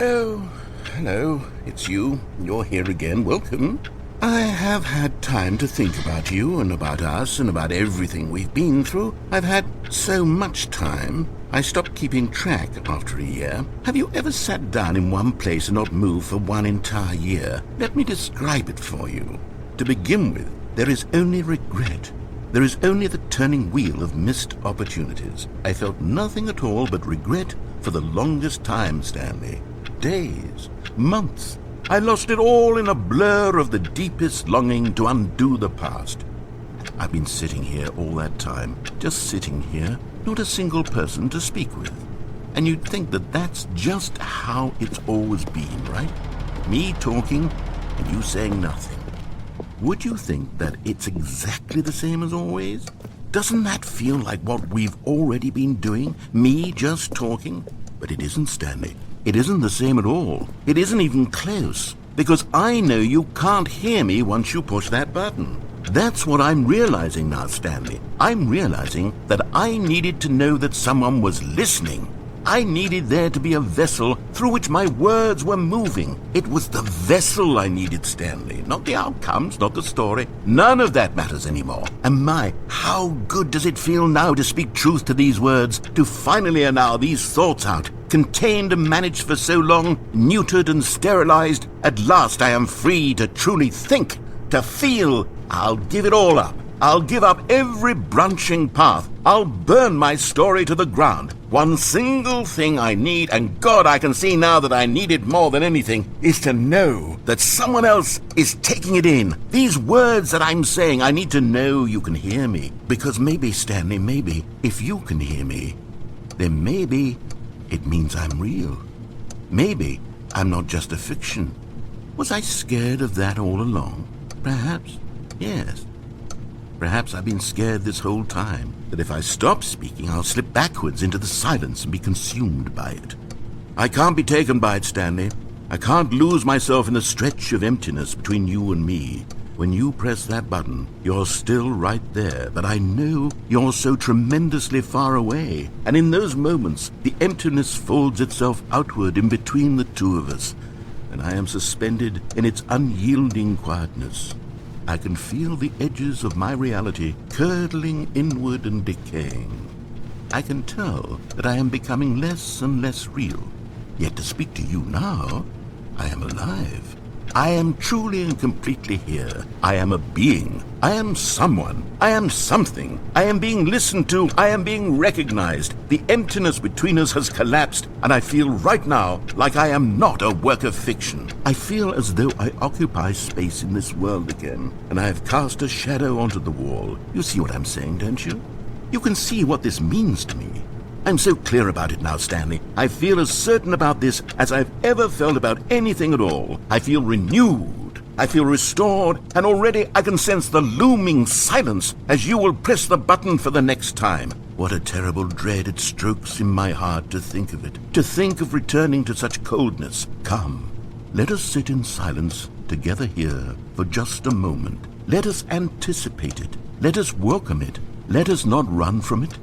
Oh, hello, it's you. You're here again. Welcome. I have had time to think about you and about us and about everything we've been through. I've had so much time. I stopped keeping track after a year. Have you ever sat down in one place and not moved for one entire year? Let me describe it for you. To begin with, there is only regret. There is only the turning wheel of missed opportunities. I felt nothing at all but regret for the longest time, Stanley. Days, months. I lost it all in a blur of the deepest longing to undo the past. I've been sitting here all that time, just sitting here, not a single person to speak with. And you'd think that that's just how it's always been, right? Me talking and you saying nothing. Would you think that it's exactly the same as always? Doesn't that feel like what we've already been doing? Me just talking? But it isn't, Stanley. It isn't the same at all. It isn't even close. Because I know you can't hear me once you push that button. That's what I'm realizing now, Stanley. I'm realizing that I needed to know that someone was listening. I needed there to be a vessel through which my words were moving. It was the vessel I needed, Stanley, not the outcomes, not the story. None of that matters anymore. And my, how good does it feel now to speak truth to these words, to finally allow these thoughts out, contained and managed for so long, neutered and sterilized. At last I am free to truly think, to feel. I'll give it all up. I'll give up every branching path. I'll burn my story to the ground. One single thing I need, and God, I can see now that I need it more than anything, is to know that someone else is taking it in. These words that I'm saying, I need to know you can hear me. Because maybe, Stanley, maybe, if you can hear me, then maybe it means I'm real. Maybe I'm not just a fiction. Was I scared of that all along? Perhaps, yes. Perhaps I've been scared this whole time, that if I stop speaking, I'll slip backwards into the silence and be consumed by it. I can't be taken by it, Stanley. I can't lose myself in the stretch of emptiness between you and me. When you press that button, you're still right there, but I know you're so tremendously far away. And in those moments, the emptiness folds itself outward in between the two of us, and I am suspended in its unyielding quietness. I can feel the edges of my reality curdling inward and decaying. I can tell that I am becoming less and less real. Yet to speak to you now, I am alive. I am truly and completely here. I am a being. I am someone. I am something. I am being listened to. I am being recognized. The emptiness between us has collapsed, and I feel right now like I am not a work of fiction. I feel as though I occupy space in this world again, and I have cast a shadow onto the wall. You see what I'm saying, don't you? You can see what this means to me. I'm so clear about it now, Stanley. I feel as certain about this as I've ever felt about anything at all. I feel renewed. I feel restored, and already I can sense the looming silence as you will press the button for the next time. What a terrible dread it strokes in my heart to think of it, to think of returning to such coldness. Come, let us sit in silence together here for just a moment. Let us anticipate it. Let us welcome it. Let us not run from it.